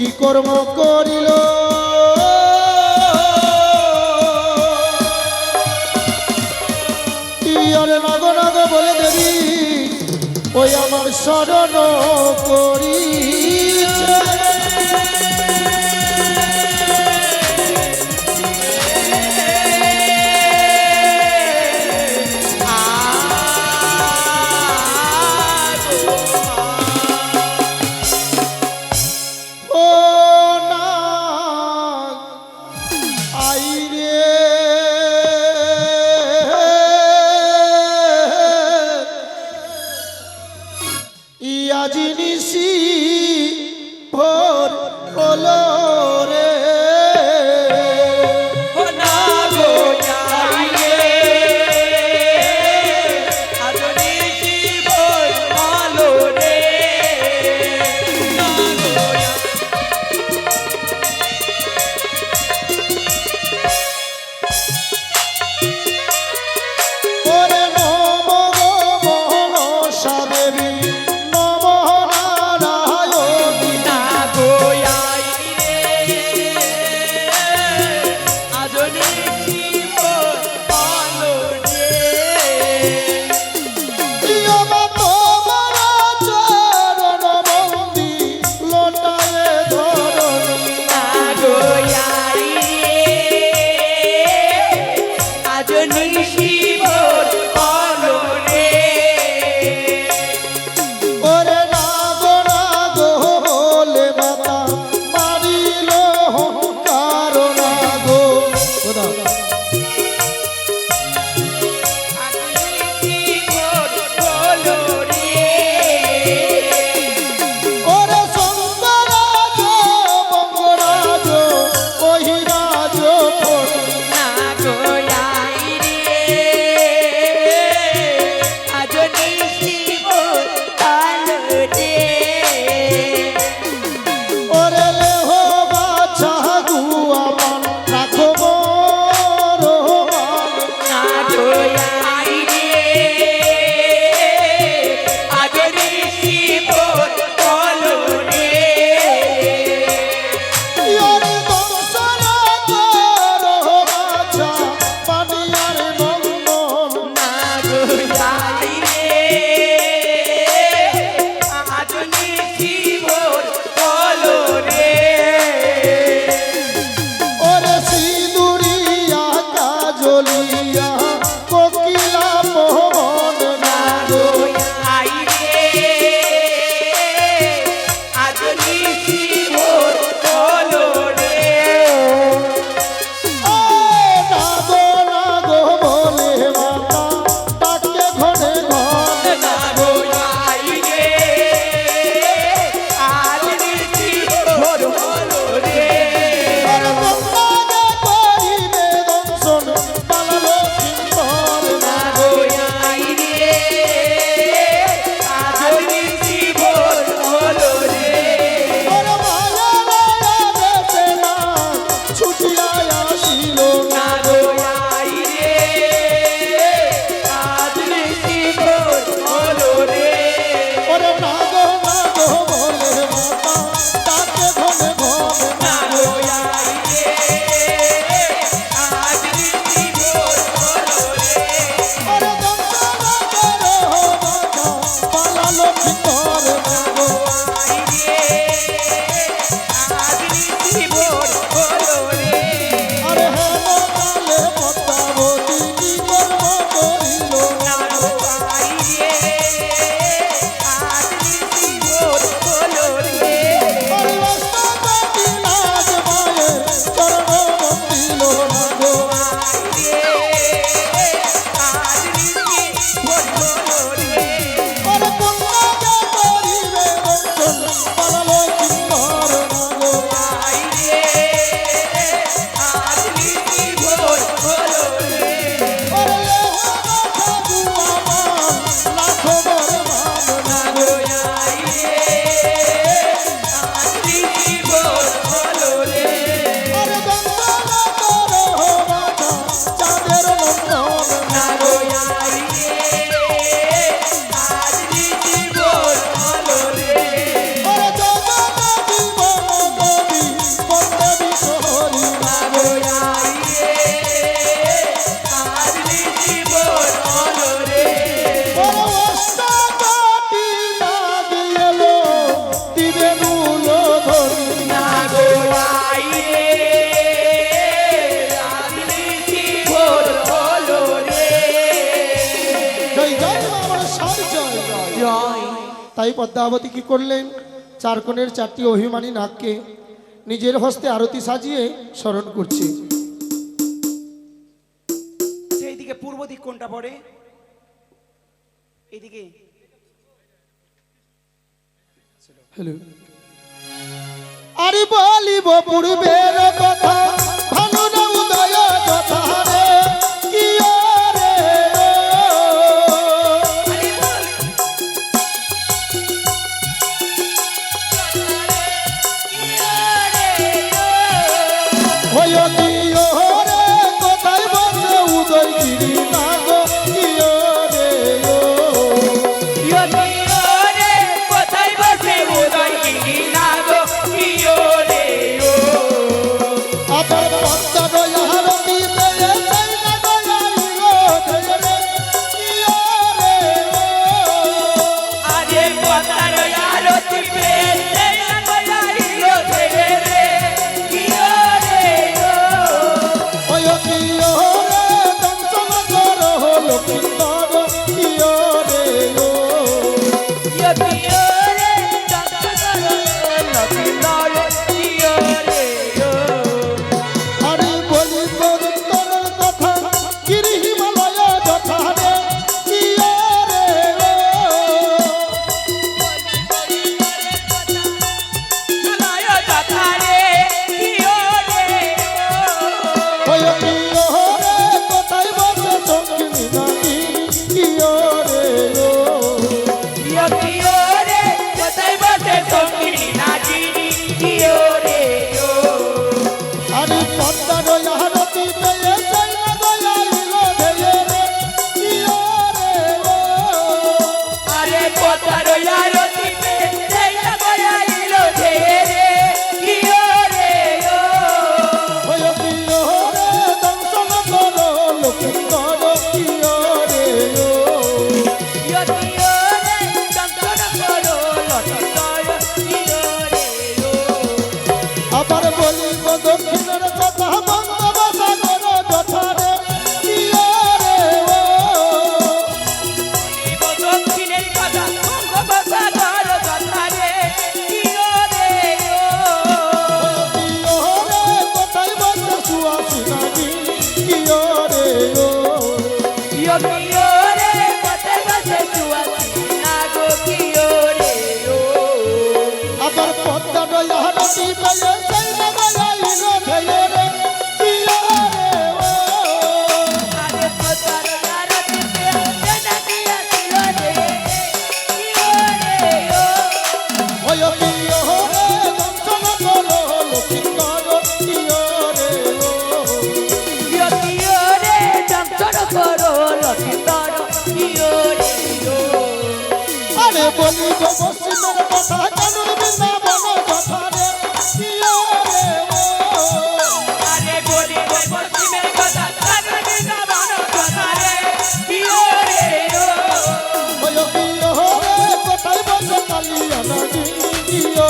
কি কর্ম করিল আরে নাগ নাগ বলে দেবী ওই আমার শরণ করি আজি নিশি তাই পদ্মাবতী কি করলেন, চার কোণের চারটি অভিমানী নাগকে নিজের হস্তে আরতি সাজিয়ে স্মরণ করছে। সেইদিকে পূর্ব দিক কোনটা পড়ে? এইদিকে। হ্যালো, আরে বলিব পূর্বের কথা, ভানুর উদয় যথা রে, কি রে হয় কি রে, কোথায় বসে উদয়গিরি নাগ, কি রে আবার পদ্মার আরতি পেয়ে সেই নাগ আইলো রে, কি হয় কি রে, দংশন করো লক্ষিন্দর, কি রে আরে বলি তোর কথা, গিরি হিমালয় যথা রে, কি রে হয় কি রে, কোথায় বসে সঙ্গিনী নাগী, কি রে আরে পদ্মার আরতি পেয়ে সেই নাগ আইলো রে, কি রে হয় কি রে, দংশন করো লক্ষিন্দর, কি রে আবার বলিব দক্ষিণের কথা, বঙ্গোপসাগর যথা রে, কি রে কোথায় বসে সুয়াসী নাগী, কি রে আবার পদ্মার আরতি পেয়ে সেই নাগ আইলো রে, কি হয় কি রে, দংশন করো লক্ষিন্দর, কি আরে বলিব পশ্চিমের কথা, কানুন বৃন্দাবন যথা রে, কি হয় কি রে, কোথায় বসে কালিয়া নাগী, কি রে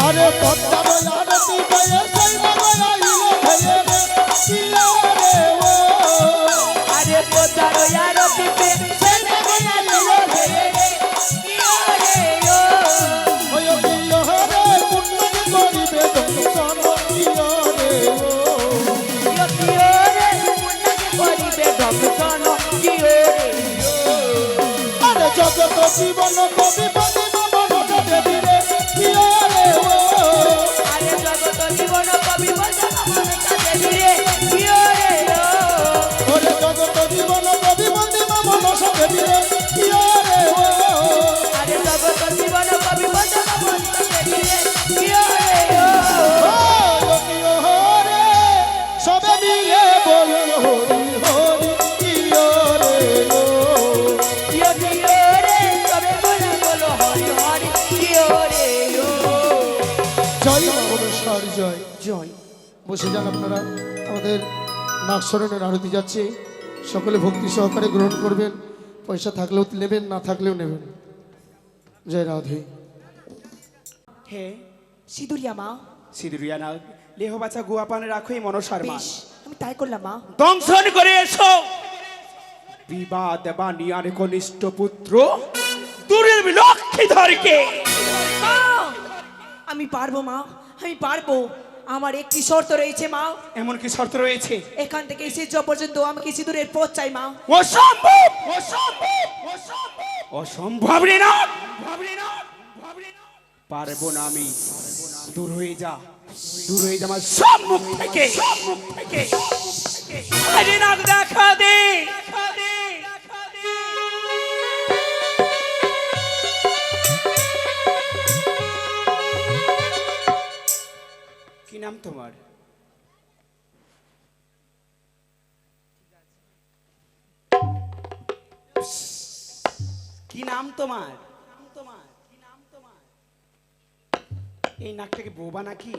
আরে পদ্মার আরতি পেয়ে সেই নাগ আইলো রে, কি হয় কি রে, কুণ্ডলী করিবে দংশন, কি রে আরে জগত জীবন কবি পতি মন দেবী রে, কি রে ওরে জগত জীবন কবি পতি মন দেবী রে, কি রে সবে মিলে বলুন হরি হরি, কি রে জয় নমস্কার, জয় জয়। বসে যান আপনারা, আমাদের নাগস্মরণের আরতি যাচ্ছে, সকলে ভক্তি সহকারে গ্রহণ করবেন, পয়সা থাকলেও নেবেন, না থাকলেও নেবেন। জয় রাধে। হে সিঁদুরিয়া মা, সিঁদুরিয়া নাগ লেহ বাছা গুয়া পানে রাখো এই মনসার মা। বেশ আমি তাই করলাম মা। দংশন করে এসো বিবাদ বানিয়ার কনিষ্ঠ পুত্র দুর্বল লক্ষ্মীধরকে। মা, আমি পারবো মা, আমি পারবো। আমার একটি শর্ত রয়েছে মা। এমন কি শর্ত রয়েছে? এখান থেকে এসে যাওয়া পর্যন্ত আমাকে সিঁদুরের পথ চাই মা। অসম্ভব, অসম্ভব, অসম্ভব, অসম্ভব রে না, ভাবরে না, ভাবরে না। পারবো না আমি। দূর হয়ে যা, দূর হয়ে যা আমার সম্মুখ থেকে, সম্মুখ থেকে। আরে নাক দেখা দে, দেখা দে, দেখা দে। কি নাম তোমার? কি নাম তোমার? কি নাম তোমার? এই নাকটাকে বোবা নাকি?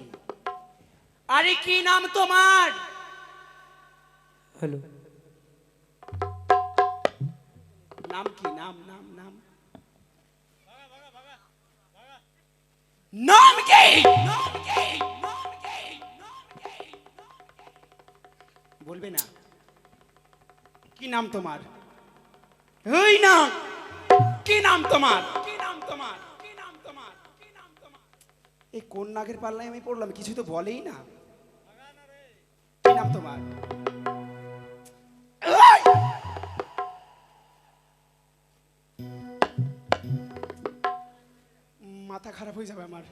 আরে কি নাম তোমার? হ্যালো, নাম কি? নাম নাম নাম নাম কি? নাম কি? নাম কি? নাম কি? বলবে না? কি নাম তোমার? এই না, কি নাম তোমার? কি নাম তোমার? কি নাম তোমার? কি নাম তোমার? এই কোন নাগের পাল্লায় আমি পড়লাম, কিছু তো বলেই না। কি নাম তোমার? এই! মাথা খারাপ হয়ে যাবে আমার।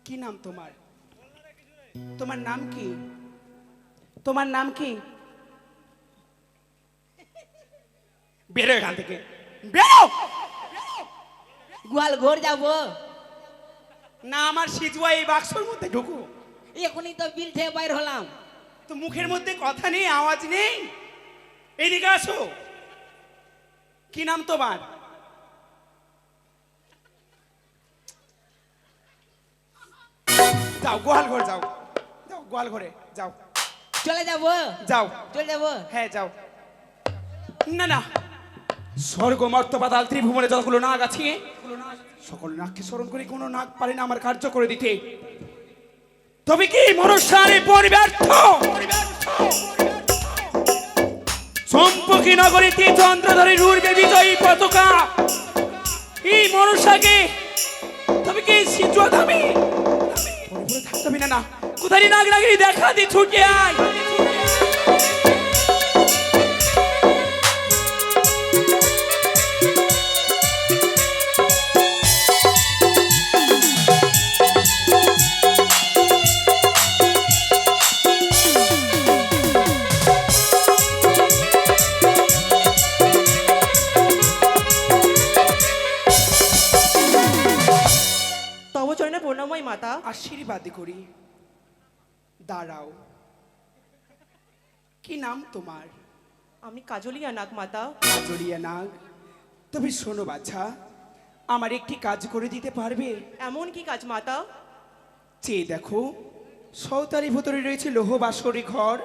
কি নাম তোমার? তোমার নাম কি? তোমার নাম কি? বেরো এখান থেকে, বেরো। গোয়াল ঘর যাবো। না, আমার সিজুয়া এই বাক্সর মধ্যে ঢুকো। এখনই তো বিল থেকে বাইর হলাম। তো মুখের মধ্যে কথা নেই, আওয়াজ নেই, এদিকে আসো। কি নাম তোমার? যাও গোয়াল ঘর যাও, যাও গোয়াল ঘরে যাও, চলে যাবো, যাও। চলে যাবো। হ্যাঁ যাও। না না, স্বর্গ মর্ত পাতাল ত্রিভুবনে যতগুলো নাগ আছে সকল নাগকে স্মরণ করে কোনো নাগ পারে না আমার কার্য করে দিতে। তবে কি মনুষ্যারে পরিব্যর্থ চম্পকী নগরীতে চন্দ্রধরে রূপে বিজয়ী পতাকা এই মনুষ্যকে তবে কি সিজুয়া দামি পরে থাকতে হবে না। না, কোথায় নাগ নাগিনী দেখা দি, ছুটে আয়। তব চরণে প্রণামই মাতা। আশীর্বাদ করি। দাঁড়াও, কি নাম তোমার? আমি কাজলিয়া নাগ মাতা। কাজরিয়া নাগ। তবে শোনো বাছা, আমার একটি কাজ করে দিতে পারবে? এমন কি কাজ মাতা? চেয়ে দেখো, সৌতারি ভেতরে রয়েছে লৌহ বাসরি ঘর,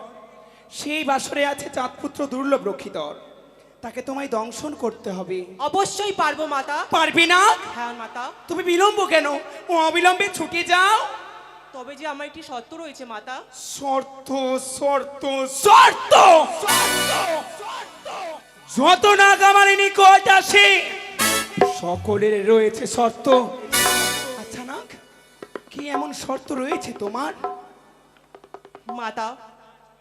সেই বাসরে আছে চাঁদপুত্র দুর্লভ রক্ষিতর। তাকে তোমায় দংশন করতে হবে। অবশ্যই পারবো মাতা। পারবি না? হ্যাঁ মাতা। তুমি বিলম্ব কেন? ও অবিলম্বে ছুটে যাও। তবে যে আমার একটি শর্ত রয়েছে মাতা। শর্ত, শর্ত, শর্ত, যত নাগ আমার নিকট আসে সকলের রয়েছে শর্ত। আচ্ছা নাগ, কি এমন শর্ত রয়েছে তোমার? মাতা,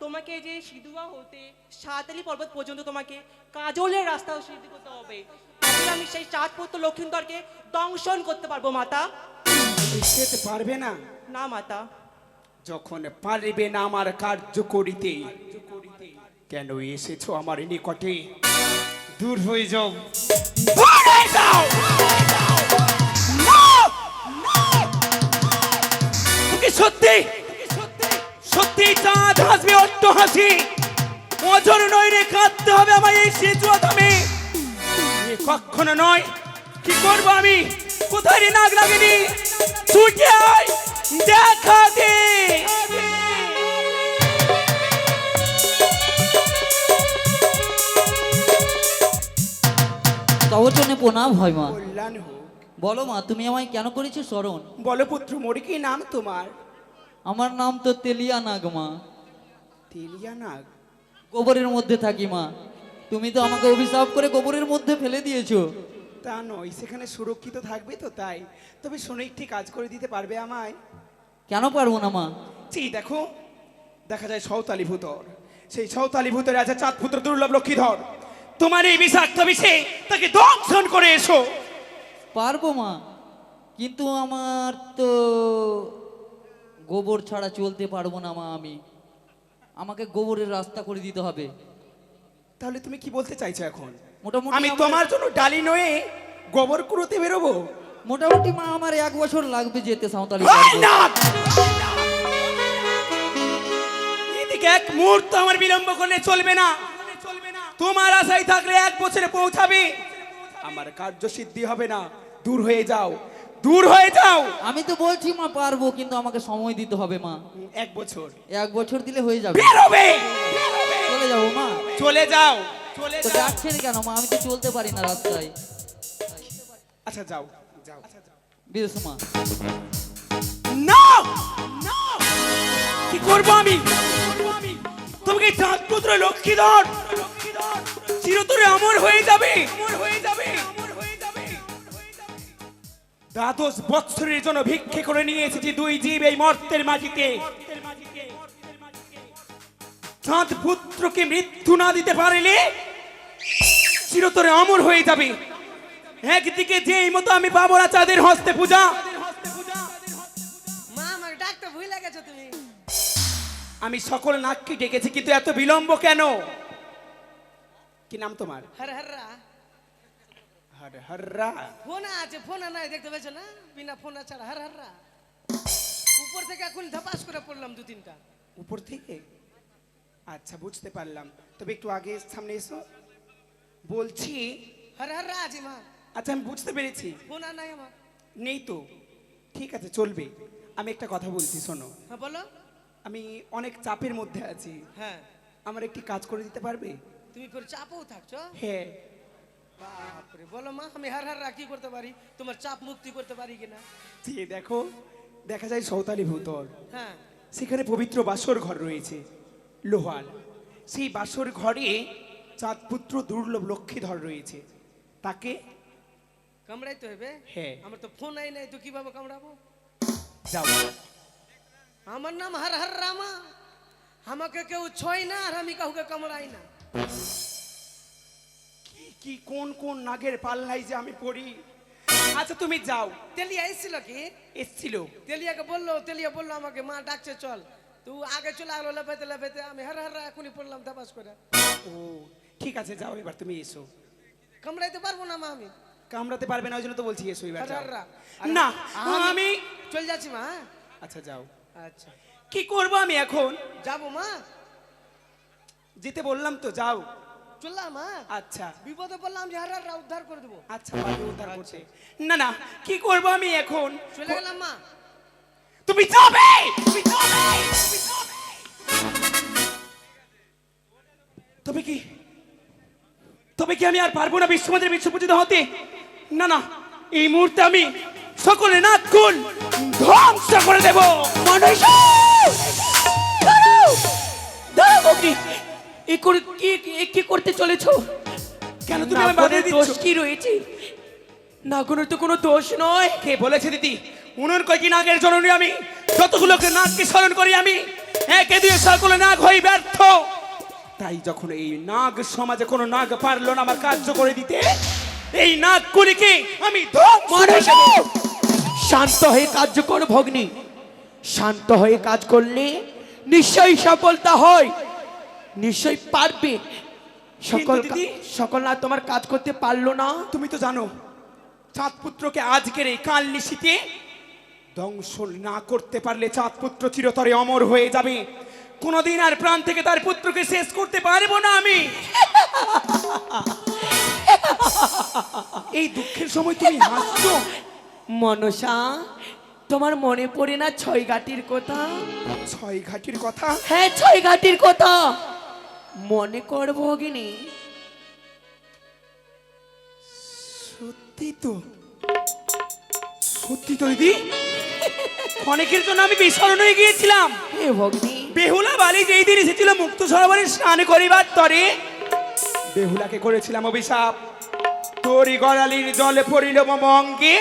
তোমাকে যে সিধুয়া হতে সাতালি পর্বত পর্যন্ত তোমাকে কাজলের রাস্তা সিদ্ধি করতে হবে। তবে আমি সেই চাঁদপুত্র লক্ষিন্দরকে দংশন করতে পারবো মাতা। যেতে পারবে না? না মাতা। যখন পারবে না আমার কার্য করিতে, কেন এসেছো আমার নিকটে? দূর হয়ে যাও, দূর হয়ে যাও। তোকে সত্যি সত্যি চাঁদ হাসবে অট্ট হাসি, অজর নয় রে, কাঁদতে হবে আমার এই সেজুয়া দামে। কখনো নয়। কি করবো আমি? কোথায় রে নাগ নাগিনী? ছুটে আয়, দেখা দে। তবর জন্য প্রণাম হয় মা। কল্যাণ হোক। বলো মা, তুমি আমায় কেন করেছো স্মরণ? বলো পুত্র মোরে, কি নাম তোমার? আমার নাম তো তেলিয়া নাগ মা। তেলিয়া নাগ? গোবরের মধ্যে থাকি মা। তুমি তো আমাকে অভিশাপ করে গোবরের মধ্যে ফেলে দিয়েছো। তা নয়, সেখানে সুরক্ষিত থাকবে তো তাই। তবে শোনো, একটি কাজ করে দিতে পারবে আমায়? কেন পারবো না মা? দেখো, দেখা যায় সৌতালি ভূতর, সেই সৌতালি ভূতরে আছে চাঁদ পুত্র দুর্লভ লক্ষ্মীধর। তোমার এই বিষাক্ত বিষে তাকে দংশন করে এসো। পারবো মা, কিন্তু আমার তো গোবর ছাড়া চলতে পারবো না মা। আমাকে গোবরের রাস্তা করে দিতে হবে। তাহলে তুমি কি বলতে চাইছো এখন? মোটামুটি আমি আমার- তোমার জন্য ডালি নয়ে গোবর কুড়োতে বেরোবো? মোটামুটি মা আমার 1 বছর লাগবে যেতে সাঁওতালি হয় পর্বত। না! এদিকে এক মুহূর্ত আমার বিলম্ব করলে চলবে না। তোমার আশায় থাকলে 1 বছরে পৌঁছাবে, আমার কার্য সিদ্ধি হবে না। দূর হয়ে যাও, দূর হয়ে যাও। আমি তো বলছি মা পারবো, কিন্তু আমাকে সময় দিতে হবে মা। 1 বছর 1 বছর দিলে হয়ে যাবে। বেরোবে। চলে যাবো মা। চলে যাও, চলে তো যাও। যাচ্ছেন কেন মা? আমি তো চলতে পারি না রাস্তায়। আচ্ছা যাও, যাও। বেশ মা। না, কি করবো আমি? তোমাকে চাঁদপুত্র লক্ষ্মীধর চিরতরে অমর হয়ে যাবে। দ্বাদশ বৎসরের জন্য ভিক্ষে করে নিয়ে এসেছি 2 জীব এই মর্তের মাটিতে। চাঁদ পুত্রকে মৃত্যু না দিতে পারলে চিরতরে অমর হয়ে যাবে। একদিকে যে এই মতো আমি পাবো না চাঁদের হস্তে পূজা। মা আমাকে ডাকতে ভুলে গেছো তুমি। আমি সকল নাককে ডেকেছি, কিন্তু এত বিলম্ব কেন? কি নাম তোমার? হর হররা হররা। ফোন আছে, ফোন নাই দেখতে পেয়েছো না? বিনা ফোন ছাড়া হর হররা। উপর থেকে এখন ধপাস করে পড়লাম 2-3টা। উপর থেকে? আচ্ছা, বুঝতে পারলাম। তবে একটু আগে সামনে এসো। বলছি, হর হররা আছে মা। আচ্ছা আমি বুঝতে পেরেছি, ফোন নাই আমার। নেই তো। ঠিক আছে, চলবে। আমি একটা কথা বলছি, শোনো। হ্যাঁ বলো। আমি অনেক চাপের মধ্যে আছি, হ্যাঁ, আমার একটি কাজ করে দিতে পারবে? তুমি ফের চাপও থাকছো? হ্যাঁ। বাপরে, বলো মা, আমি হর হররা কি করতে পারি? তোমার চাপ মুক্তি করতে পারি কিনা? দেখো, দেখা যায় সৌতালি ভূতর, হ্যাঁ, সেখানে পবিত্র বাসর ঘর রয়েছে লোহার। সেই বাসর ঘরে চাঁদপুত্র দুর্লভ লক্ষ্মীধর রয়েছে। তাকে কামড়াইতে হবে? হ্যাঁ। আমার তো ফোন নাই, তো কিভাবে কামড়াবো? যাও। আমার নাম হর হর রামা। আমাকে কেউ ছয় না, আর আমি কাউকে কামড়াই না। কি কি কোন কোন নাগের পাল্লাই যে আমি পড়ি। আচ্ছা তুমি যাও। তেলিয়া এসেছিল কি? এসছিল। তেলিয়া বললো আমাকে, মা ডাকছে চল। তুই আগে চলে আলো লেপেতে লেপেতে আমি হর হর এখনই পড়লাম ধপাস করে। ও ঠিক আছে, যাও এবার তুমি এসো। কামড়াইতে পারবো না মা আমি। কামড়াতে পারবে না, ওই জন্য তো বলছি এসো এবার হর যাও। হররা। না, আমি আমি চল যাচ্ছি মা। হ্যাঁ? আচ্ছা যাও। আচ্ছা, কি করব আমি এখন? যাবো মা। যেতে বললাম তো, যাও। চললাম মা। আচ্ছা বিপদে বললাম যে হর হররা উদ্ধার করে দেবো। আচ্ছা, পারবে উদ্ধার করতে। না না, কি করব আমি এখন? চলে গেলাম মা। তুমি যাবে, তুমি যাবে, তুমি যাবে। তবে কি আমি আর পারবো না বিশ্বমাদের বিশ্বপূজিত হতে? না না, এই মুহূর্তে আমি সকলে নাকুল ধ্বংস করে দেব। কি করতে চলেছো? কেন তুমি আমায় বাধা দিচ্ছ? দোষ কি রয়েছে? নাগনের তো কোনো দোষ নয়। কে বলেছে দিদি? উনুন কয়টি নাগের জননী আমি। যতগুলোকে নাগকে স্মরণ করি আমি, একে দিয়ে সকলে নাগ হই ব্যর্থ। তাই যখন এই নাগ সমাজে কোনো নাগ পারলো না আমার কার্য করে দিতে, এই নাগগুলিকে আমি ধ্বংস করে দেব। শান্ত হয়ে কাজ কর ভগ্নী। শান্ত হয়ে কাজ করলে নিশ্চয়ই সফলতা হয়, নিশ্চয়ই পারবে। কিন্তু দিদি, সকল না তোমার কাজ করতে পারলো না। তুমি তো জানো চাঁদ পুত্রকে আজকের এই কাল নিশীতে ধ্বংস না করতে পারলে চাঁদ পুত্র চিরতরে অমর হয়ে যাবে। কোনদিন আর প্রাণ থেকে তার পুত্রকে শেষ করতে পারবো না আমি। এই দুঃখের সময় তুমি হাসছো? মনসা, তোমার মনে পড়ে না 6 ঘাটির কথা? 6 ঘাটির কথা? হ্যাঁ, 6 ঘাটির কথা মনে কর ভগিনী। সত্যি তো, সত্যি তো দিদি। অনেকের জন্য আমি বিস্মরণ হয়ে গিয়েছিলাম। হে ভগিনী, বেহুলা বালি যেই দিন এসেছিল মুক্ত সরোবরে স্নান করিবার তরে বেহুলাকে করেছিলাম অভিশাপ, তোরই গড়ালির জলে পড়িল মম অঙ্গে,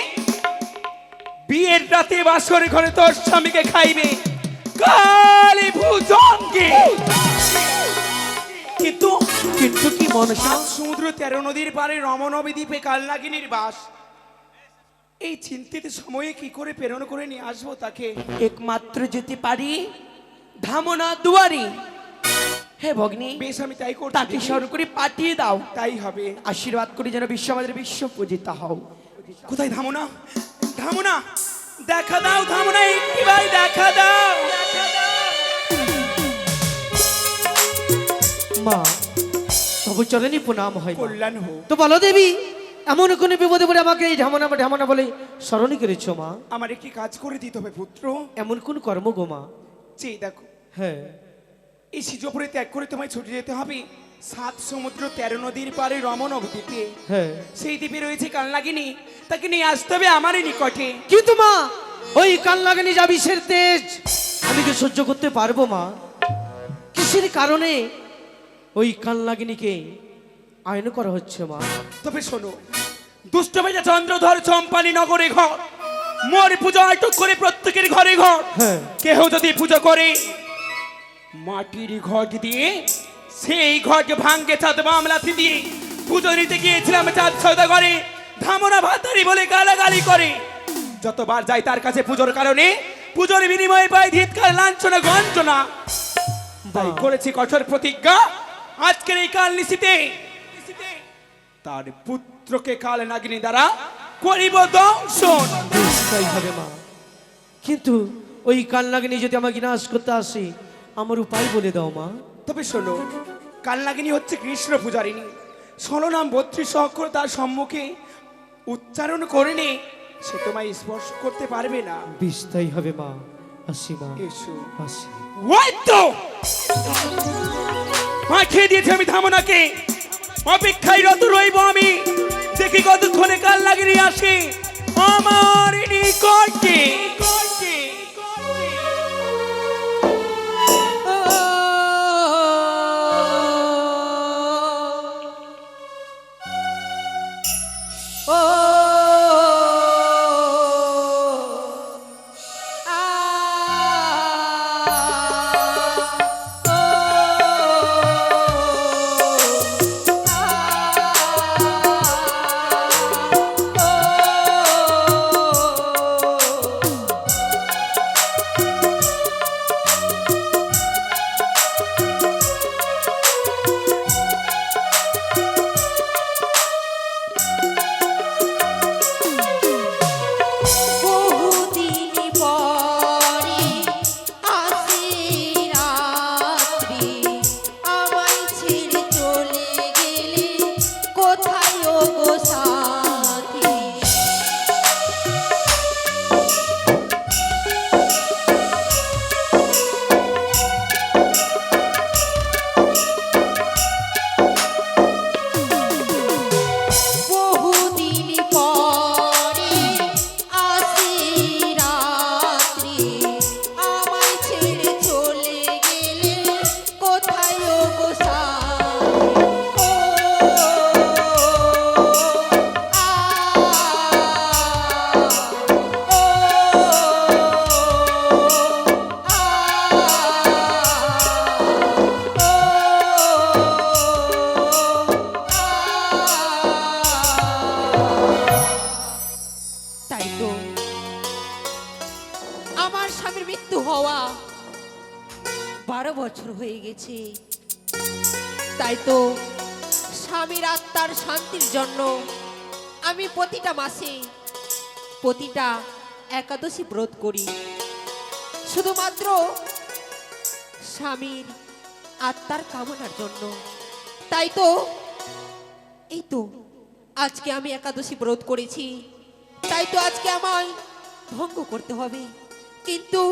বিয়ের রাতে বাসর ঘরে তোর স্বামীকে খাইবে কালী ভুজঙ্গে। কিন্তু কিন্তু কি মনসা? সাত সমুদ্র 13 নদীর পারে রমনবী দ্বীপে কালনাগিনীর বাস। এই চিন্তিত সময়ে কি করে প্রেরণ করে নিয়ে আসবো তাকে? একমাত্র যেতে পারি ধামনা দুয়ারি। হে ভগ্নী, বেশ আমি তাই করছি। তাকে স্মরণ করে পাঠিয়ে দাও, তাই হবে। আশীর্বাদ করি যেন বিশ্ব আমাদের বিশ্ব পূজিতা হও। কোথায় ধামনা? ধামনা, দেখা দাও ধামনা, একটি ভাই দেখা দাও। মা তবু চলেনি প্রণাম হয় মা। কল্যাণ হোক। তো বলো দেবী, এমন কোন বিপদে পড়ে আমাকে এই ঢামনা ঢামনা বলে স্মরণ করেছো মা? আমার একটি কাজ করে দিতে হবে পুত্র। এমন কোন কর্ম গো মা? চেয়ে দেখো, হ্যাঁ এই সিজপুরে ত্যাগ করে তোমায় ছুটে যেতে হবে 7 সমুদ্র 13 নদীর পারে রমনব দ্বীপে। হ্যাঁ, সেই দ্বীপে রয়েছে কালনাগিনী, তাকে নিয়ে আসতে হবে আমারই নিকটে। কিন্তু মা ওই কাল লাগানি যা বিষের তেজ আমি কি সহ্য করতে পারবো মা? কিসের কারণে ওই কাল লাগিনীকে আইন করা হচ্ছে মা? তবে শোনো, দুষ্ট বেজা চন্দ্রধর চম্পানি নগরে ঘর, মোর পূজা আটক করে প্রত্যেকের ঘরে ঘর। হ্যাঁ। কেহ যদি পুজো করে মাটির ঘট দিয়ে, সেই ঘট ভাঙ্গে চাঁদ মামলাথি দিয়ে পুজো নিতে গিয়েছিলাম চাঁদ সওদাগরে, ধামনা ভাতারি বলে গালাগালি করে। যতবার যাই তার কাছে পুজোর কারণে, পুজোর বিনিময়ে পাই ধিৎকার লাঞ্ছনা গঞ্জনা। তাই করেছি কঠোর প্রতিজ্ঞা, আজকের এই কাল নিশিতে তার পুত্রকে কাল নাগিনী দ্বারা করিব দংশন। তাই হবে মা, কিন্তু ওই কাল লাগিনী যদি আমাকে নাশ করতে আসে আমার উপায় বলে দাও মা। তবে শোনো, কালনাগিনী হচ্ছে কৃষ্ণ পূজারিণী। 16 নাম 32 অক্ষর তার সম্মুখে উচ্চারণ করেনি, সে তোমায় স্পর্শ করতে পারবে না। বেশ তাই হবে মা, আসি মা, এসো। আসি। ওই তো মাখিয়ে দিয়েছি আমি ধামনাকে, অপেক্ষায় রত রইব আমি, দেখি কতক্ষণে কালনাগিনী আসে আমার নিকটে। আমার স্বামীর মৃত্যু হওয়া 12 বছর হয়ে গেছে, তাই তো স্বামীর আত্মার শান্তির জন্য আমি প্রতিটা মাসে প্রতিটা একাদশী ব্রত করি, শুধুমাত্র স্বামীর আত্মার কামনার জন্য। তাই তো এই তো আজকে আমি একাদশী ব্রত করেছি, তাই তো আজকে আমায় ভঙ্গ করতে হবে। কিন্তু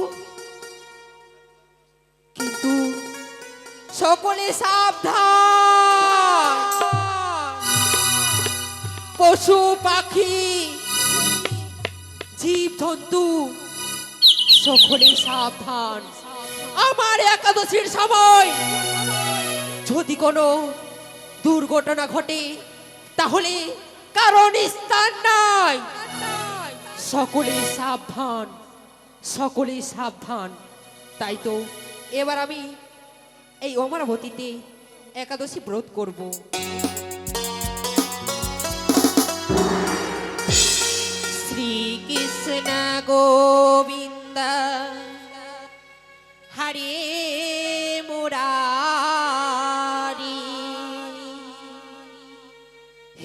কিন্তু সকলে সাবধান, পশু পাখি জীব জন্তু সকলে সাবধান। আমার একাদশীর সময় যদি কোনো দুর্ঘটনা ঘটে তাহলে কারণ স্থান নাই। সকলে সাবধান, সকলে সাবধান। তাই তো এবার আমি এই অমরাবতীতে একাদশী ব্রত করব। শ্রীকৃষ্ণ গোবিন্দ হরে মুরারি,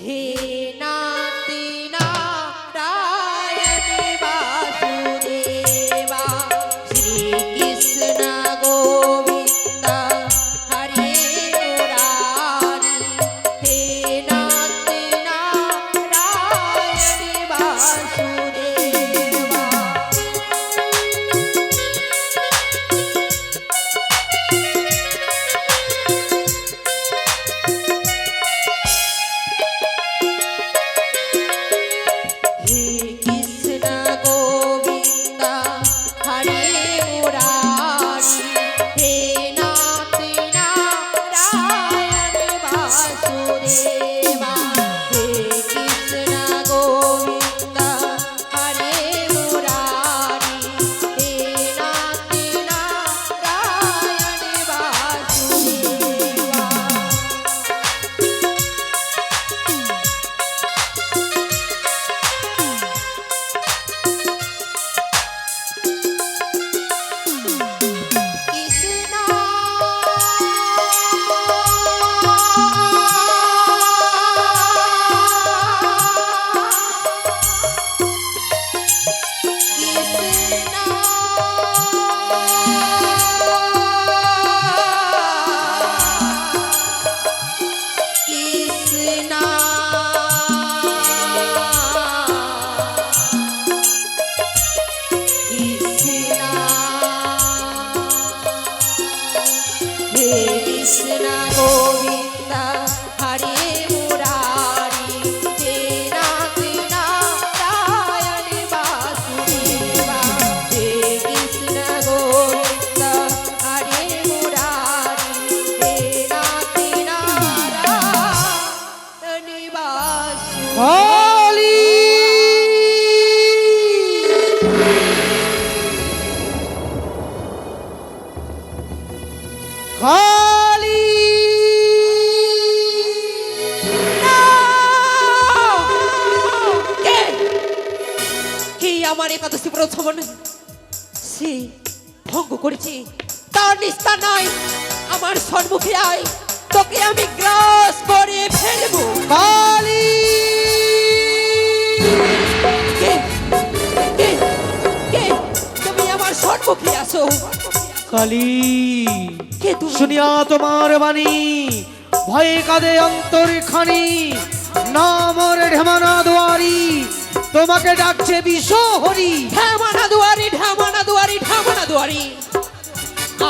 হে নাথ নারায়ণ বাসুদেবা। শ্রীকৃষ্ণ গোবিন্দ হরে মুরারি, হে নাথ নারায়ণ বাসুদেবা। হে কৃষ্ণ গোবিন্দ হরে মুরারি, হে নাথ নারায়ণ বাসুদেবা। হে কৃষ্ণ গোবিন্দ হরে মুরারি, হে নাথ নারায়ণ বাসুদেবা। কৃষ্ণ কৃষ্ণ হে কৃষ্ণ গোবিন্দ হরে মুরারি, হে নাথ নারায়ণ বাসুদেবা। হে কৃষ্ণ গোবিন্দ হরে মুরারি, হে নাথ নারায়ণ বাসুদেবা। কালী কালী কে? কে আমার একাদশী ব্রত সে ভঙ্গ করেছে, তার নিস্তার নাই। আমার সম্মুখে আয়, তোকে আমি গ্রাস করে ফেলবো। কালী কে? কে? কে? তুমি আমার সম্মুখে আসো। কালী কে তুমি? শুনিয়া তোমার বাণী ভয়ে কাঁদে অন্তর খানি, নামর ঢেমানা দুয়ারি তোমাকে ডাকছে বিশ্বহরি। ঢামানা দুয়ারি, ঢামানা দুয়ারি, ঢামানা দুয়ারি,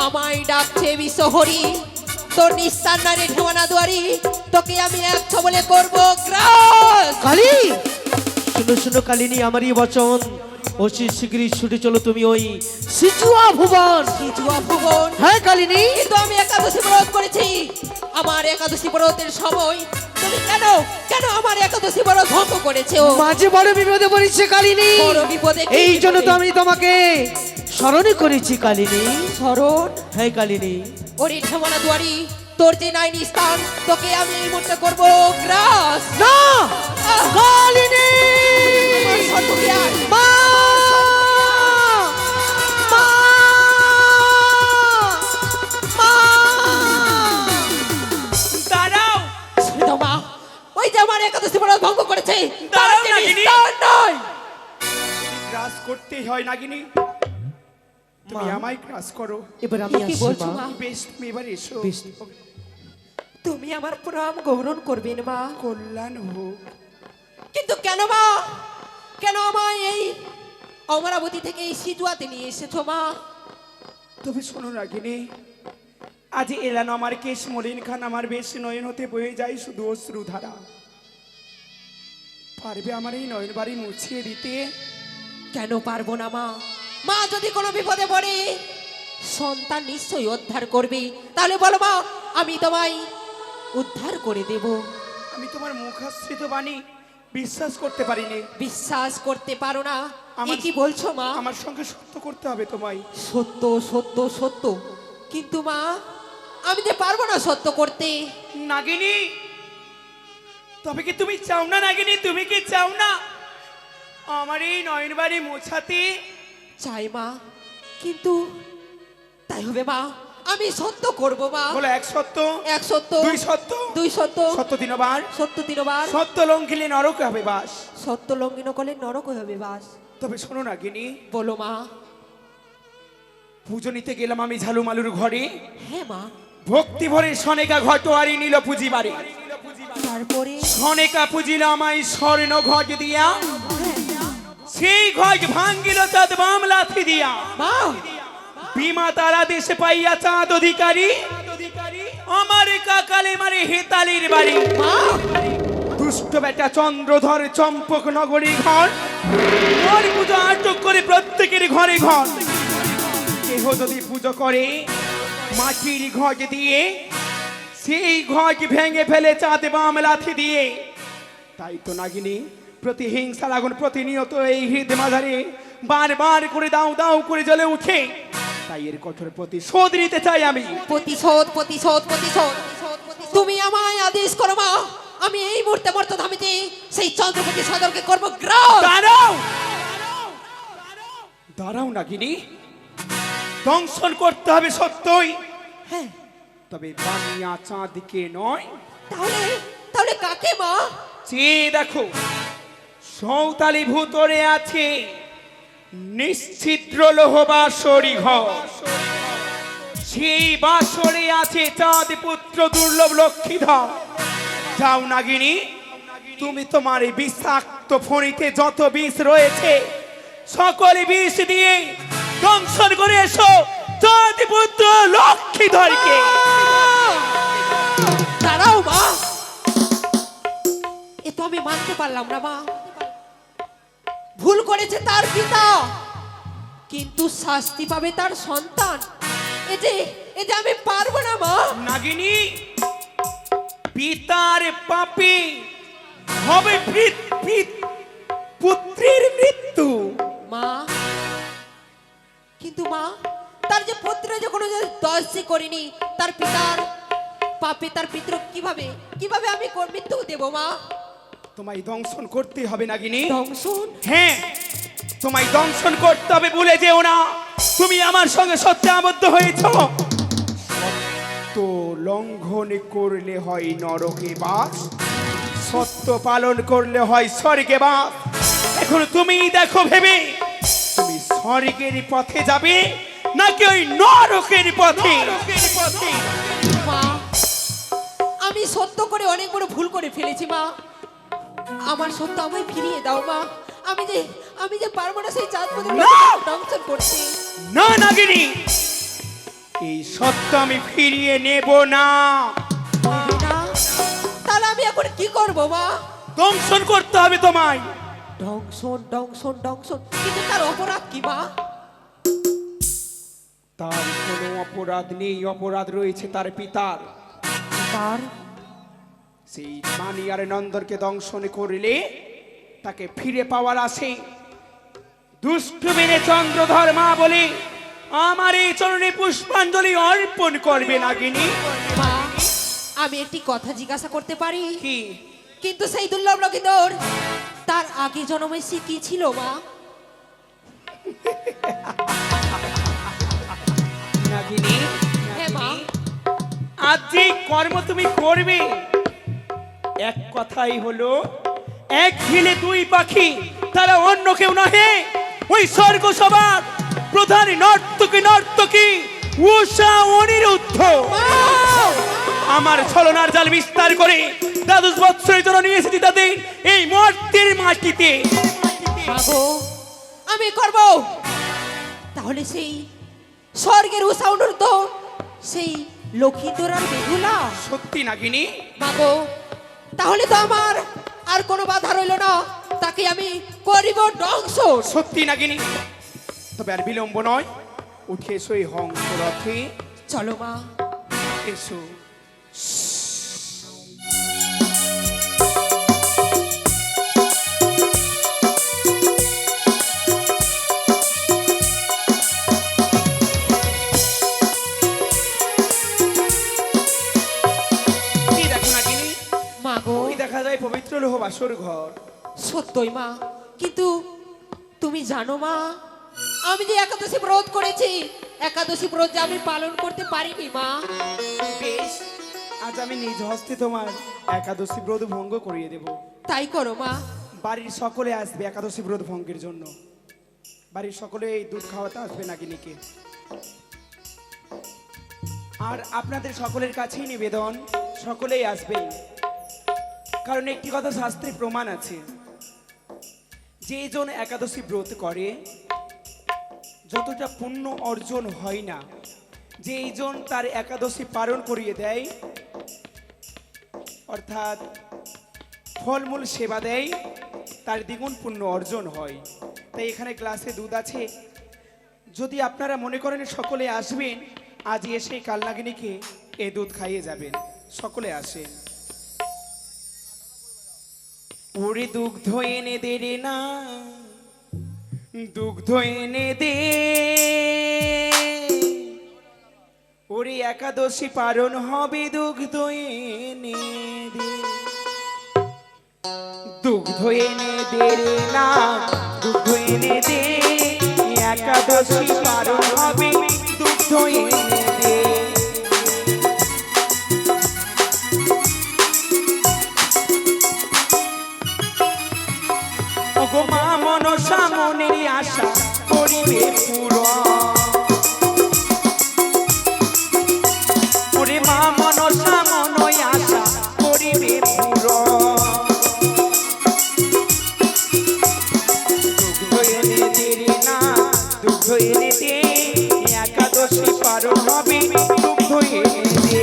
আমায় ডাকছে বিশ্বহরি। তোর নিস্তার নাই রে ঢামানা দুয়ারি, তোকে আমি এক ছবলে করবো গ্রাস। কালী শুনো শুনো কালিনী আমারই বচন, অতি শীঘ্রই ছুটে চলো তুমি ওই সিচুয়া ভুবন। সিচুয়া ভুবন। হ্যাঁ কালিনী, কিন্তু আমি একাদশী ব্রত করেছি। আমার একাদশী ব্রতের সময় তুমি কেন কেন আমার একাদশী ব্রত ভঙ্গ করেছো? মাঝে বড় বিপদে পড়েছে কালিনী, বড় বিপদে? কি এই জন্য তো বিপদে? আমি তোমাকে স্মরণ করেছি কালিনী। শরণ। হ্যাঁ কালিনী, ওরে ঢামানা দুয়ারি, তোর যে নাই নিস্তার, তোকে আমি এই মুহূর্তে করবো গ্রাস। না কালিনী আমার সম্মুখে আয়। মা! মা! মা! দাঁড়াও, শুনো মা, ওই যে আমার একাদশী ব্রত ভঙ্গ করেছে, তার দাঁড়াও যে নাগিনী। নিস্তার নাই। গ্রাস করতেই হয় নাগিনী, তুমি মা। আমায় গ্রাস করো। এবার আমি কি আসছি বলছো মা। মা? বেশ, তুমি এবার এসো। বেশ। তুমি আমার প্রাণ গ্রহণ করবেন মা। কল্যাণ হোক। কিন্তু কেন মা, কেন আমায় এই অমরাবতী থেকে এই সিজুয়াতে নিয়ে এসেছো মা? তবে শোনো নাগিনী, আজ এলানো আমার কেশ মলিন খান, আমার বেশ নয়ন হতে বয়ে যায় শুধু অশ্রুধারা। পারবে আমার এই নয়ন বাড়ি মুছিয়ে দিতে? কেন পারবো না মা? মা যদি কোনো বিপদে পড়ে সন্তান নিশ্চয়ই উদ্ধার করবে। তাহলে বলো মা, আমি তোমায় উদ্ধার করে দেব। আমি তোমার মুখাশ্রিত বাণী বিশ্বাস করতে পারিনি। বিশ্বাস করতে পারো না? আমার- কি বলছো মা? আমার সঙ্গে সত্য করতে হবে তোমায়। সত্য সত্য সত্য, কিন্তু মা আমি যে পারবো না সত্য করতে। নাগিনী, তবে কি তুমি চাও না নাগিনী? তুমি কি চাও না আমার এই নয়নবাড়ি মোছাতে? চাই মা, কিন্তু তাই হবে মা, আমি সত্য করব মা। বলো এক সত্য, এক সত্য, দুই সত্য, দুই সত্য, সত্য দিনবার, সত্য তিনবার, সত্য লঙ্ঘিলে নরক হবে বাস। সত্য লঙ্ঘন করলে নরক হবে বাস। তবে শোনো নাগিনী, বলো মা। পুজো নিতে গেলাম আমি ঝালুমালুর ঘরে। হ্যাঁ মা। ভক্তি ভরে সনেকা ঘটোয়ারি নিল পুঁজি বাড়ি। তারপরে সনেকা পুজিল আমায় স্বর্ণ ঘট দিয়া, সেই ঘট ভাঙ্গিল চাঁদ বাম লাথি দিয়া। মা, বিমা তারা দেশে পাইয়া চাঁদ অধিকারী, আমার কাকালে মারে হেতালির বাড়ি। মা, দুষ্ট বেটা চন্দ্রধর চম্পক নগরী ঘর, ওর পুজো আটক করে প্রত্যেকের ঘরে ঘর। কেহ যদি পুজো করে মাটির ঘট দিয়ে, সেই ঘট ভেঙে ফেলে চাঁদে বাম লাথি দিয়ে। তাই তো নাগিনী, প্রতিহিংসার আগুন প্রতিনিয়ত এই হৃদয় মাঝারে বারবার করে দাও দাও করে জ্বলে উঠে। তাই এর কঠোর প্রতিশোধ নিতে চাই আমি। প্রতিশোধ প্রতিশোধ প্রতিশোধ। তুমি আমায় আদেশ করো মা, আমি এই মুহূর্তে মর্ত ধামিতে সেই চন্দ্রপতি সদরকে করবো গ্রাস। দাঁড়াও, দাঁড়াও নাগিনী, দংশন করতে হবে সত্যই, হ্যাঁ, তবে বানিয়া চাঁদকে নয়। তাহলে তাহলে কাকে মা? চেয়ে দেখো, সৌতালি ভূতরে আছে নিশ্চিদ্র লোহ বাসরি ঘর, সেই বাসরে আছে চাঁদ পুত্র দুর্লভ লক্ষ্মীধর। যাও নাগিনী, তুমি তোমার এই বিষাক্ত ফণিতে যত বিষ রয়েছে সকলে বিষ দিয়ে দংশন করে এসো চাঁদ পুত্র লক্ষ্মীধরকে। দাঁড়াও মা, এ তো আমি মানতে পারলাম না মা। ভুল করেছে তার পিতা, কিন্তু শাস্তি পাবে তার সন্তান। এ যে আমি পারবো না মা। নাগিনী, পিতার পাপে হবে পুত্রের মৃত্যু। মা, কিন্তু মা, তার যে পুত্র যে কোনো দোষই করিনি, তার পিতার পাপে তার পিতৃ কিভাবে কিভাবে আমি মৃত্যু দেব মা? তোমায় দংশন করতে হবে নাগিনী। দংশন? হ্যাঁ, তোমায় দংশন করতে হবে। ভুলে যেও না, তুমি আমার সঙ্গে সত্যে আবদ্ধ হয়েছ। সত্য লঙ্ঘন করলে হয় নরকে বাস, সত্য পালন করলে হয় স্বর্গে বাস। এখন তুমি দেখো ভেবে, তুমি স্বর্গের পথে যাবে নাকি ওই নরকের পথে? মা, আমি সত্য করে অনেক বড় ভুল করে ফেলেছি মা। আমার সত্য আমায় ফিরিয়ে দাও মা। আমি যে পারবো না সেই চাঁদপুরে না! দংশন করতে। না নাগিনী, এই সত্য আমি ফিরিয়ে নেব না। হবে না? তাহলে আমি এখন কি করব মা? দংশন করতে হবে তোমায়। দংশন দংশন দংশন, কিন্তু তার অপরাধ কি মা? তার কোনো অপরাধ নেই, অপরাধ রয়েছে তার পিতার। তার সেই মানি আর নন্দনকে দংশন করলে তাকে ফিরে পাওয়ার আসে দুষ্ট মেনে চন্দ্রধর মা বলে আমার এই চরণে পুষ্পাঞ্জলি অর্পণ করবে নাগিনী। মা, আমি একটি কথা জিজ্ঞাসা করতে পারি? কি? কিন্তু সেই দুর্লভ লক্ষিন্দর তার আগে জন্মে সে কি ছিল মা? নাগিনী, হ্যাঁ মা। আজ যে কর্ম তুমি করবে, এক কথাই হলো এক ঢিলে দুই পাখি, তারা অন্য কেউ নহে ওই স্বর্গ সবার প্রধান নর্তকী উষা অনিরুদ্ধ। আমার ছলনার জাল বিস্তার করে দ্বাদশ বৎসরের জন্য নিয়ে এসেছি তাদের এই মর্তের মাটিতে। মাগো, আমি করব। তাহলে সেই স্বর্গের উষা অনুরুদ্ধ, সেই লক্ষিন্দর আর বেহুলা? সত্যি নাগিনী? মাগো, তাহলে তো আমার আর কোনো বাধা রইল না, তাকে আমি করিব ধ্বংস। সত্যি নাগিনী, তবে আর বিলম্ব নয়, উঠে এসো এই হংস রথে, চলো মা। এসো। কি দেখো নাগিনী? মা গো, ওই দেখা যায় পবিত্র লোহ বাসর ঘর। সত্যই মা, কিন্তু তুমি জানো মা, আমি যে একাদশী ব্রত করেছি, একাদশী ব্রত যে আমি পালন করতে পারিনি মা। বেশ, আজ আমি নিজ হস্তে তোমার একাদশী ব্রত ভঙ্গ করিয়ে দেব। তাই করো মা। বাড়ির সকলে আসবে একাদশী ব্রত ভঙ্গের জন্য। বাড়ির সকলে এই দুধ খাওয়াতে আসবে নাগিনীকে। আর আপনাদের সকলের কাছেই নিবেদন, সকলেই আসবেন। কারণ একটি কথা শাস্ত্রে প্রমাণ আছে, যে জন একাদশী ব্রত করে যতটা পুণ্য অর্জন হয় না, যে জন তার একাদশী পালন করিয়ে দেয়, অর্থাৎ ফলমূল সেবা দেয়, তার দ্বিগুণ পুণ্য অর্জন হয়। তাই এখানে গ্লাসে দুধ আছে, যদি আপনারা মনে করেন সকলে আসবেন, আজ এসে কাল নাগিনীকে এই দুধ খাইয়ে যাবেন। সকলে আসেন। ওরে দুগ্ধ এনে দে রে না, দুগ্ধ এনে দে, ওরে একাদশী পালন হবে, দুগ্ধ এনে দে, দুগ্ধ এনে দে রে না, দুগ্ধ এনে দে, একাদশী পালন হবে, দুগ্ধ এনে দে। ওগো মা মনসা মনের আশা করিবে পূরণ, ওরে মা মনসা মনই আশা করিবে পূরণ, দুগ্ধ এনে দে রে না, দুগ্ধ এনে দে, একাদশী পালন হবে, দুগ্ধ এনে দে।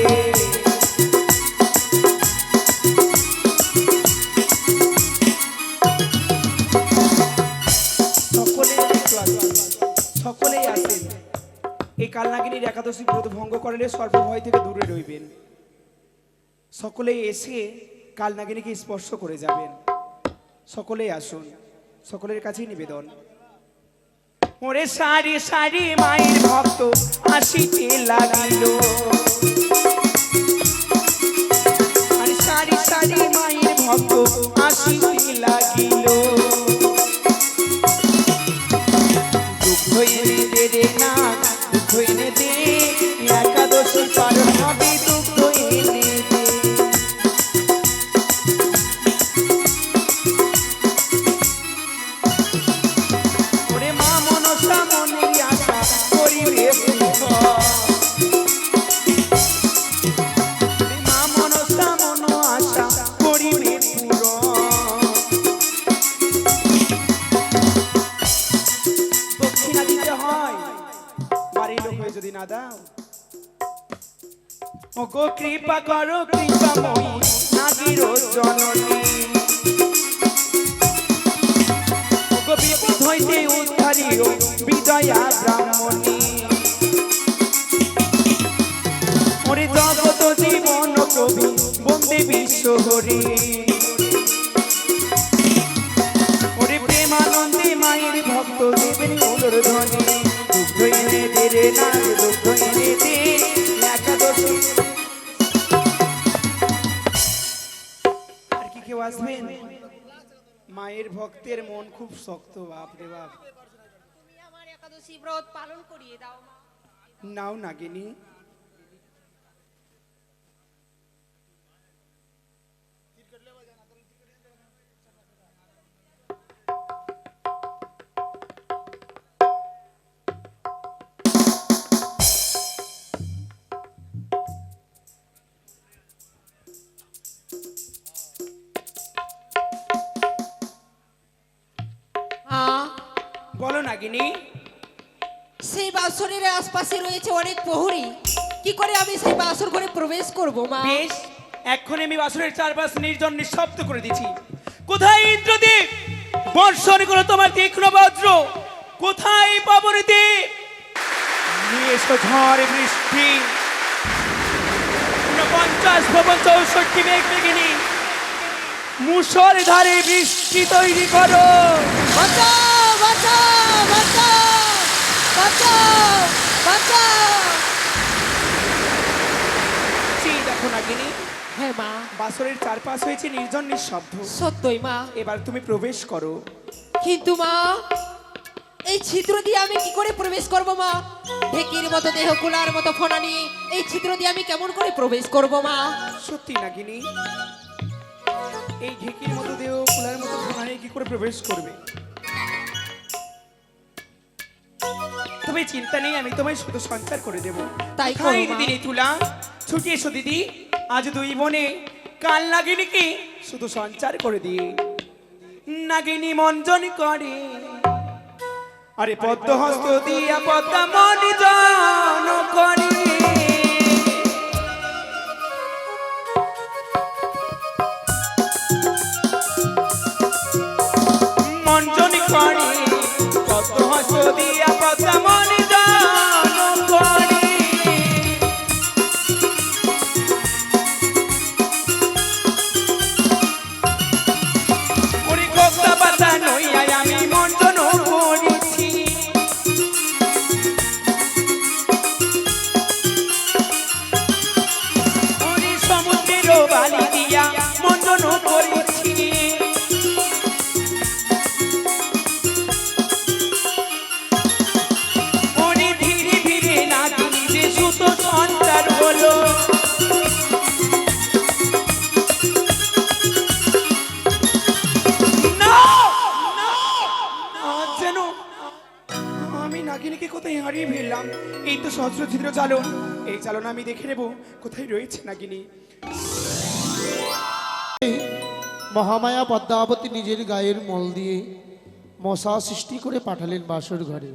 সকলেই আসেন। এই কালনাগিনীর একাদশী ব্রত ভঙ্গ করলে সর্বভয় থেকে দূরে রইবেন। সকলেই এসে কালনাগিনীকে স্পর্শ করে যাবেন। সকলেই আসুন, সকলের কাছেই নিবেদন। ওরে সারি সারি মায়ের ভক্ত আসিতে লাগিল, আরে সারি সারি মায়ের ভক্ত আসিতে লাগিল, দুগ্ধ এনে দে রে না, দুগ্ধ এনে দে, একাদশী পালন হবে, দুগ্ধ এনে দে। ওরে মা মনসা মনের আশা করিবে পূরণ, ওরে মা মনসা মন আশা করিবে পূরণ। দক্ষিণা দিতে হয়, বাড়ির লোক হয়ে যদি না দাও। ওগো কৃপা করো কৃপাময়ী নাগির জননী, ওগো বিপদ হইতে উদ্ধারিও বিদয়া ব্রাহ্মণী, ওরে জগত জীবন কবি বন্দে বিশ্ব হরি, ওরে প্রেমানন্দে মায়ের ভক্ত দেবেন উদর ধ্বনি, দুগ্ধ এনে দে রে না, দুগ্ধ এনে দে, একাদশী। আর কি কেউ আসবেন? মায়ের ভক্তের মন খুব শক্ত, বাপ রে বাপ। তুমি আমার একাদশী ব্রত পালন করিয়ে দাও মা। নাও নাগিনী। বলো নাগিনী। সেই বাসরের আশপাশে রয়েছে অনেক প্রহরী, কি করে আমি সেই বাসর ঘরে প্রবেশ করব মা? বেশ, এক্ষুনি আমি বাসরের চারপাশ নির্জন নিঃশব্দ করে দিচ্ছি। কোথায় ইন্দ্রদেব? বর্ষণ করো তোমার তীক্ষ্ণ বজ্র। কোথায় পবনদেব? নিয়ে এসো ঝড় বৃষ্টি 49 ভবন 64 মেঘ মেঘিনী মুষল ধারে বৃষ্টি তৈরি করো। বাঁচাও বাঁচাও বাঁচাও বাঁচাও বাঁচাও। সেই দেখো নাগিনী, হ্যাঁ মা, বাসরের চারপাশ হয়েছে নির্জন নিঃশব্দ। সত্যই মা। এবার তুমি প্রবেশ করো। কিন্তু মা, এই ছিদ্র দিয়ে আমি কি করে প্রবেশ করব মা? ঢেকির মতো দেহ, কুলার মতো ফোনা নিয়ে এই ছিদ্র দিয়ে আমি কেমন করে প্রবেশ করব মা? সত্যি নাগিনী, এই ঢেকির মতো দেহ কুলার মতো ঘোড়ায় কি করে প্রবেশ করবে? তবে চিন্তা নেই, আমি তোমায় শুধু সঞ্চার করে দেব। তাই করো, কোথায় মা। দিদি তুলা, ছুটি এসো দিদি, আজ দুই বোনে কাল নাগিনীকে শুধু সঞ্চার করে দিয়ে নাগিনী মঞ্জন করে। আরে পদ্ম হস্ত দিয়া পদ্মা মন জন করে। মঞ্জন করে পদ্ম হস্ত দিয়া পদ্মা মন জন করে। ওরে কোক্তা পাতা নইয়া আমি মঞ্জন করেছি। ওরে সমুদ্রের বালি দিয়া মঞ্জন করেছি। ওরে ধীরে ধীরে নাগিনী যে সুতো সঞ্চার হলো। না, না, আজ যেন আমি নাগিনীকে কোথায় হারিয়ে ফেললাম। এই তো সহস্র ছিদ্র চালন, এই চালন আমি দেখে নেব কোথায় রয়েছে নাগিনী। মহামায়া পদ্মাবতী নিজের গায়ের মল দিয়ে মশা সৃষ্টি করে পাঠালেন বাসর ঘরে।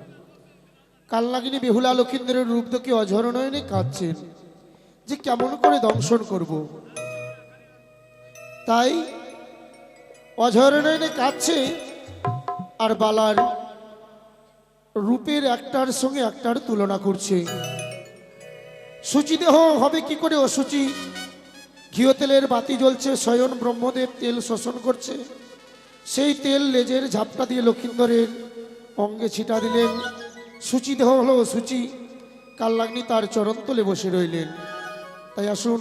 কালনাগিনী বেহুলা লক্ষিন্দরের রূপ দেখে অঝর নয়নে কাঁদছেন যে কেমন করে দংশন করব। তাই অঝর নয়নে কাঁদছে আর বালার রূপের একটার সঙ্গে একটার তুলনা করছে। শুচিদেহ হবে কি করে অশুচি? ঘিও তেলের বাতি জ্বলছে, স্বয়ং ব্রহ্মদেব তেল শোষণ করছে। সেই তেল লেজের ঝাপটা দিয়ে লক্ষিন্দরের অঙ্গে ছিটা দিলেন। শুচিদেহ হলো অশুচি, কালনাগিনী তার চরণ তলে বসে রইলেন। তাই আসুন,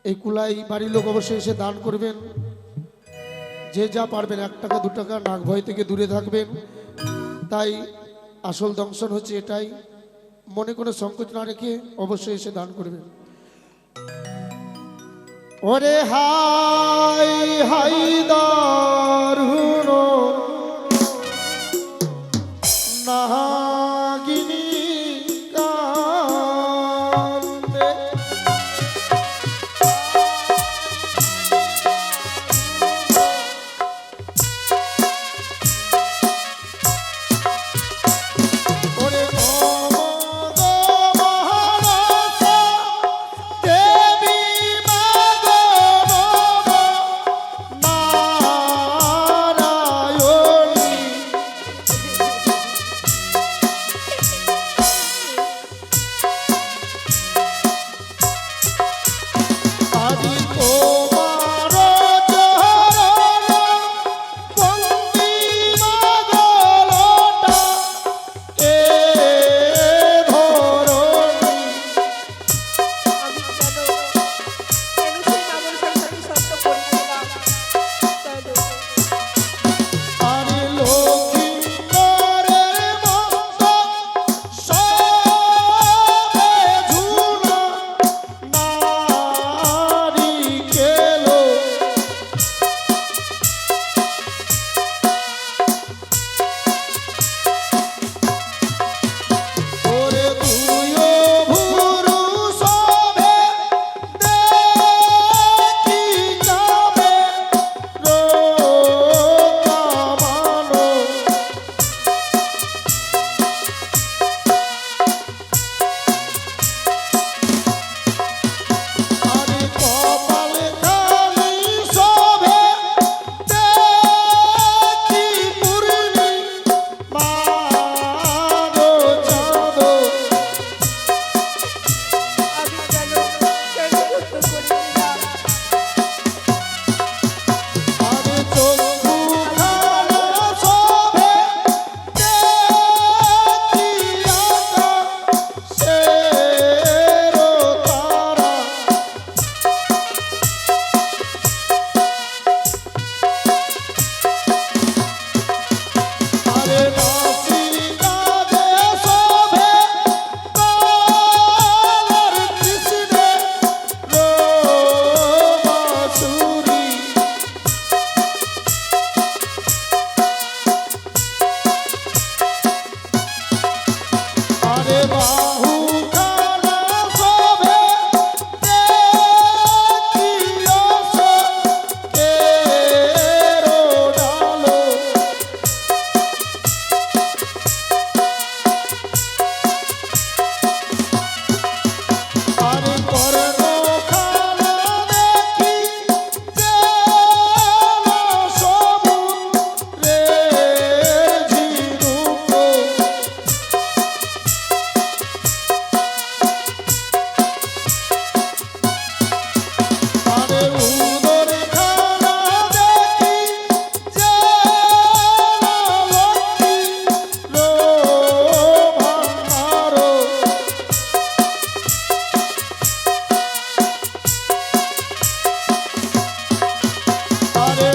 এই কুলাই বাড়ির লোক অবশ্যই এসে দান করবেন। যে যা পারবেন, 1 টাকা 2 টাকা, নাগ ভয় থেকে দূরে থাকবেন। তাই আসল দংশন হচ্ছে এটাই, মনে কোনো সংকোচ না রেখে অবশ্যই এসে দান করবেন। ওরে হাই হাই দারুণ নাগিনী কান্দে। ওরে নমঃ মহারাজা দেবী মাগো নমঃ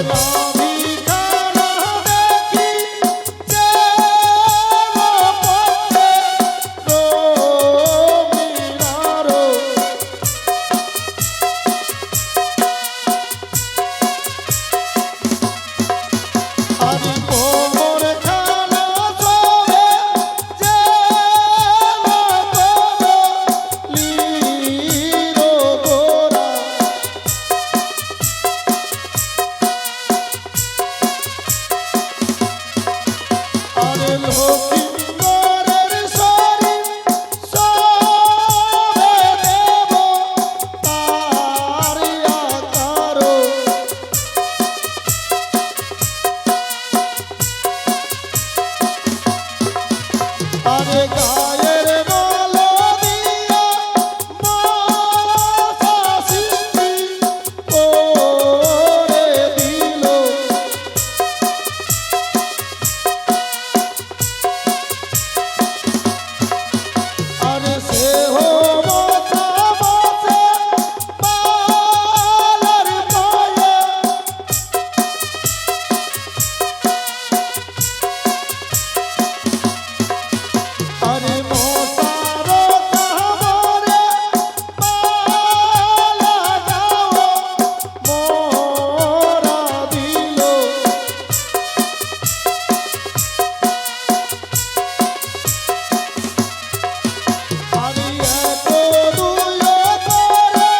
নাভিখানা দেখি যেন পথে রমিনারো। আমি কোমর খানা ধরে যেন কদলীর গোড়া। আরে লক্ষিন্দরের শরীর সবে দেব তার আকারো। আরে গায়ের বল দিয়া মশা সৃষ্টি করে দিল। আরে সে মশা বসে বালার পায়ে। আরে মশার কামড়ে বালা গাও মোরা দিল। আরে এক দুই করে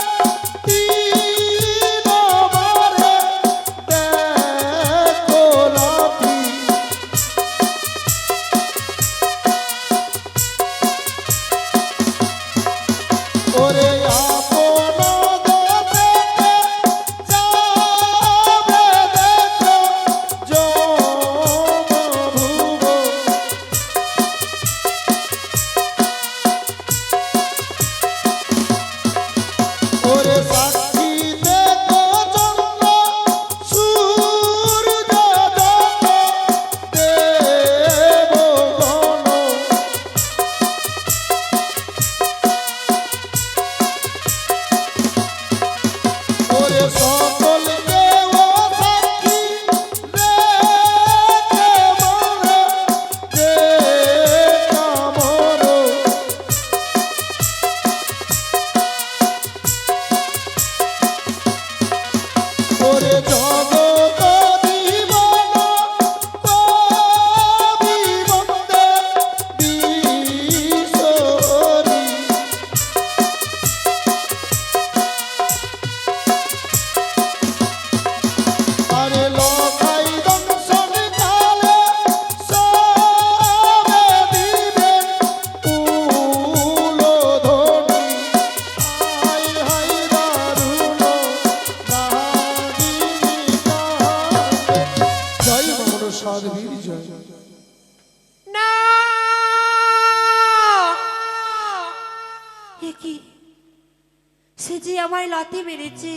তিন বারে দেখো লাফি। ওরে আপন দেশে যাবে দেখো যমভুব। ওরে সাক্ষী দেখো চন্দ্র সূর্য যত দেবগণ। ওরে সকলকে ও সাক্ষী রেখে মরে যে কামর। ওরে জগৎ জীবন কবি বন্দে বিশ্বহরি। আরে লখাই দংশন কালে সবে দিবেন উলোধনি। হাই হাই দারুণ নাগিনী কান্দে। জয় মনসা দেবীর জয়। না এ কি, সে যে আমায় লাথি মেরেছে,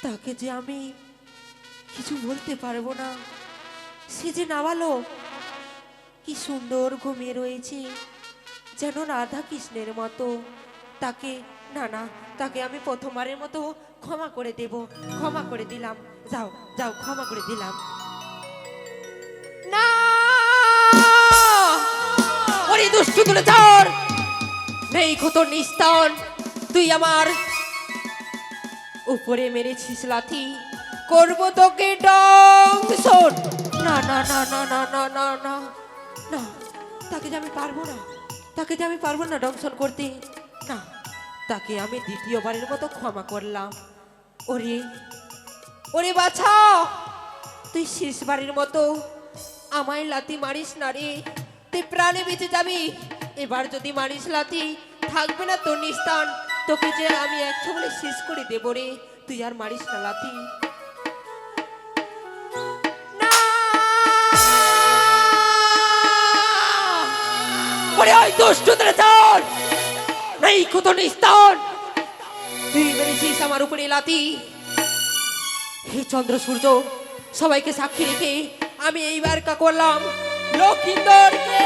তাকে যে আমি কিছু বলতে পারবো না। সে যে নাবালক, কি সুন্দর ঘুমিয়ে রয়েছে যেন রাধা কৃষ্ণের মতো। তাকে না না, তাকে আমি প্রথমবারের মতো ক্ষমা করে দেব, ক্ষমা করে দিলাম। যাও যাও, ক্ষমা করে দিলাম। না ওরে দুষ্টু তুলে ধর, নেই কত নিস্তার। তুই আমার উপরে মেরেছিস লাথি, করব তোকে দংশন। না না না না না না না না না, তাকে যে আমি পারবো না, তাকে যে আমি পারবো না দংশন করতে। না, তাকে আমি দ্বিতীয়বারের মতো ক্ষমা করলাম। ওরে ওরে বাছা, তুই শেষবারের মতো আমায় লাথি মারিস না রে, তুই প্রাণে বেঁচে যাবি। এবার যদি মারিস লাথি, থাকবে না তোর নিস্তান। তোকে যে আমি একশো বলে শেষ করে দেবো রে, তুই আর মারিস না লাথি। না! ওরে ওই দুষ্টুদের চল, নেই কত নিস্তান। তুই মেরেছিস আমার উপরে লাথি। হে চন্দ্র সূর্য, সবাইকে সাক্ষী রেখে আমি এইবার কা করলাম লক্ষিন্দরকে।